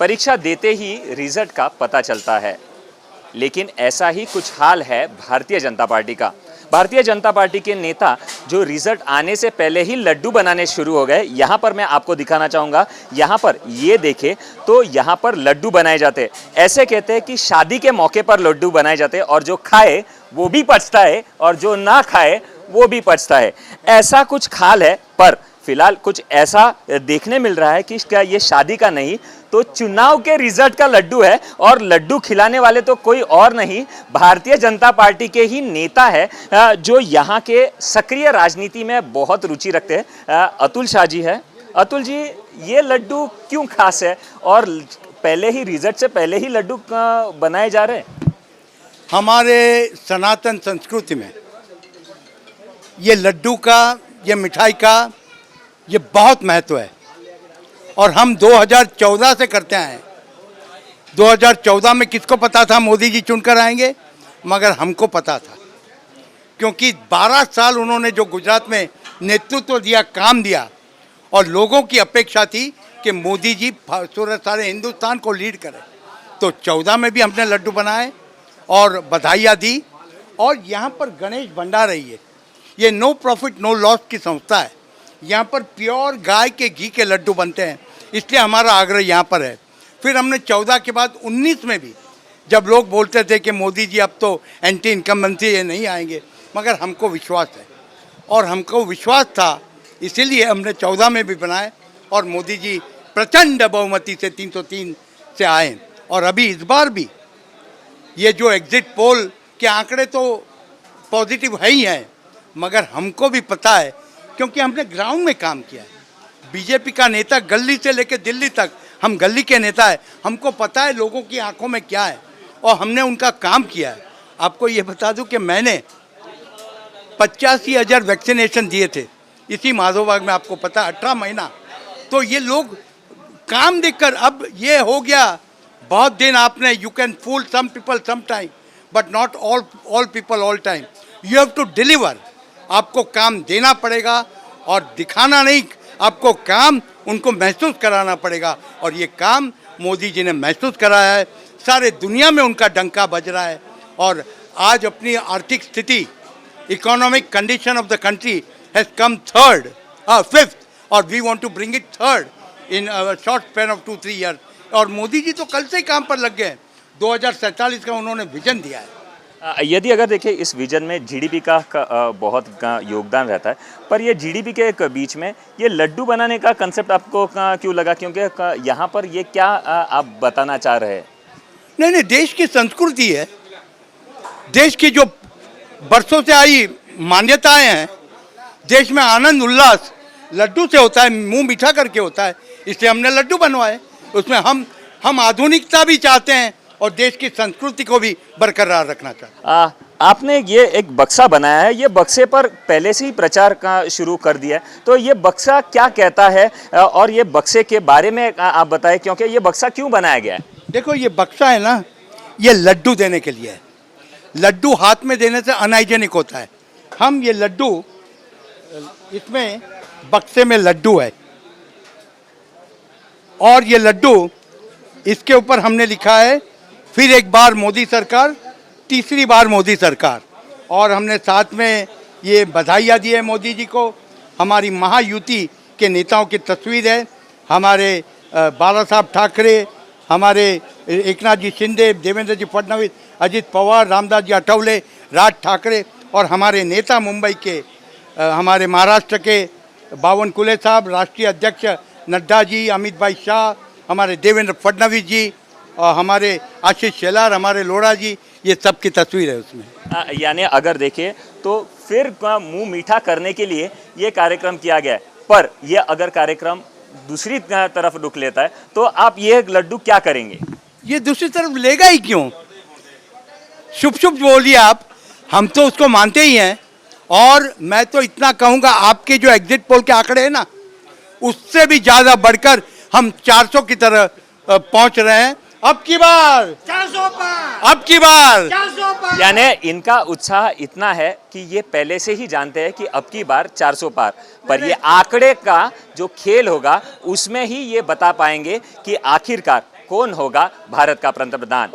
परीक्षा देते ही रिजल्ट का पता चलता है, लेकिन ऐसा ही कुछ हाल है भारतीय जनता पार्टी का। भारतीय जनता पार्टी के नेता जो रिजल्ट आने से पहले ही लड्डू बनाने शुरू हो गए। यहाँ पर मैं आपको दिखाना चाहूँगा, यहाँ पर ये देखें तो यहाँ पर लड्डू बनाए जाते हैं। ऐसे कहते हैं कि शादी के मौके पर लड्डू बनाए जाते हैं और जो खाए वो भी पछता है और जो ना खाए वो भी पछता है। ऐसा कुछ हाल है, पर फिलहाल कुछ ऐसा देखने मिल रहा है कि क्या ये शादी का नहीं तो चुनाव के रिजल्ट का लड्डू है, और लड्डू खिलाने वाले तो कोई और नहीं, भारतीय जनता पार्टी के ही नेता है जो यहाँ के सक्रिय राजनीति में बहुत रुचि रखते हैं। अतुल शाह जी है। अतुल जी, ये लड्डू क्यों खास है और पहले ही रिजल्ट से पहले ही लड्डू बनाए जा रहे हैं? हमारे सनातन संस्कृति में ये लड्डू का, ये मिठाई का ये बहुत महत्व है और हम 2014 से करते आए हैं। 2014 में किसको पता था मोदी जी चुनकर आएंगे? मगर हमको पता था, क्योंकि 12 साल उन्होंने जो गुजरात में नेतृत्व दिया, काम दिया, और लोगों की अपेक्षा थी कि मोदी जी सारे हिंदुस्तान को लीड करें। तो 14 में भी हमने लड्डू बनाए और बधाइयाँ दी। और यहाँ पर गणेश भंडार है, ये नो प्रॉफिट नो लॉस की संस्था है। यहाँ पर प्योर गाय के घी के लड्डू बनते हैं, इसलिए हमारा आग्रह यहाँ पर है। फिर हमने 14 के बाद 19 में भी, जब लोग बोलते थे कि मोदी जी अब तो एंटी इनकम्बेंसी ये नहीं आएंगे, मगर हमको विश्वास है और हमको विश्वास था, इसीलिए हमने 14 में भी बनाए और मोदी जी प्रचंड बहुमति से 303 से आए। और अभी इस बार भी ये जो एग्जिट पोल के आंकड़े तो पॉजिटिव है ही हैं, मगर हमको भी पता है क्योंकि हमने ग्राउंड में काम किया है। बीजेपी का नेता गली से लेकर दिल्ली तक, हम गली के नेता है, हमको पता है लोगों की आंखों में क्या है और हमने उनका काम किया है। आपको ये बता दूं कि मैंने 85,000 वैक्सीनेशन दिए थे इसी माधोबाग में, आपको पता, 18 महीना। तो ये लोग काम देखकर, अब ये हो गया बहुत दिन आपने, you can fool some people some time but not all people all time. You have to deliver. आपको काम देना पड़ेगा और दिखाना नहीं, आपको काम उनको महसूस कराना पड़ेगा। और ये काम मोदी जी ने महसूस कराया है, सारे दुनिया में उनका डंका बज रहा है। और आज अपनी आर्थिक स्थिति, economic condition of the country has come fifth, और we want to bring it third in short span of 2-3 year. और मोदी जी तो कल से ही काम पर लग गए। 2047 का उन्होंने विजन दिया है। यदि अगर देखें इस विजन में जीडीपी का बहुत योगदान रहता है, पर ये जीडीपी के बीच में ये लड्डू बनाने का कंसेप्ट आपको क्यों लगा? क्योंकि यहाँ पर ये क्या आप बताना चाह रहे हैं? नहीं, देश की संस्कृति है, देश की जो बरसों से आई मान्यताएं हैं। देश में आनंद उल्लास लड्डू से होता है, मुंह मीठा करके होता है, इसलिए हमने लड्डू बनवाए। उसमें हम आधुनिकता भी चाहते हैं और देश की संस्कृति को भी बरकरार रखना चाहते हैं। आपने ये एक बक्सा बनाया है, ये बक्से पर पहले से ही प्रचार का शुरू कर दिया है, तो ये बक्सा क्या कहता है और ये बक्से के बारे में आप बताएं, क्योंकि ये बक्सा क्यों बनाया गया है? देखो, ये बक्सा है ना, ये लड्डू देने के लिए है। लड्डू हाथ में देने से अनहाइजेनिक होता है। हम ये लड्डू, इसमें बक्से में लड्डू है और ये लड्डू, इसके ऊपर हमने लिखा है फिर एक बार मोदी सरकार, तीसरी बार मोदी सरकार। और हमने साथ में ये बधाइयाँ दी है मोदी जी को। हमारी महायुति के नेताओं की तस्वीर है, हमारे बाला साहब ठाकरे, हमारे एकनाथ जी शिंदे, देवेंद्र जी फडणवीस, अजित पवार, रामदास जी अठवले, राज ठाकरे, और हमारे नेता मुंबई के, हमारे महाराष्ट्र के बावनकुले साहब, राष्ट्रीय अध्यक्ष नड्डा जी, अमित भाई शाह, हमारे देवेंद्र फडणवीस जी, और हमारे आशीष शेलार, हमारे लोढ़ा जी, ये सब की तस्वीर है उसमें। यानी अगर देखें तो फिर मुंह मीठा करने के लिए ये कार्यक्रम किया गया है, पर ये अगर कार्यक्रम दूसरी तरफ रुख लेता है तो आप ये लड्डू क्या करेंगे? ये दूसरी तरफ लेगा ही क्यों? शुभ शुभ बोलिए आप, हम तो उसको मानते ही हैं। और मैं तो इतना कहूँगा, आपके जो एग्जिट पोल के आंकड़े हैं ना, उससे भी ज़्यादा बढ़कर हम 400 की तरह पहुँच रहे हैं। अब की बार 400 पार, अब की बार 400 पार। यानी इनका उत्साह इतना है कि ये पहले से ही जानते हैं कि अब की बार 400 पार, पर ये आंकड़े का जो खेल होगा उसमें ही ये बता पाएंगे कि आखिरकार कौन होगा भारत का पंतप्रधान।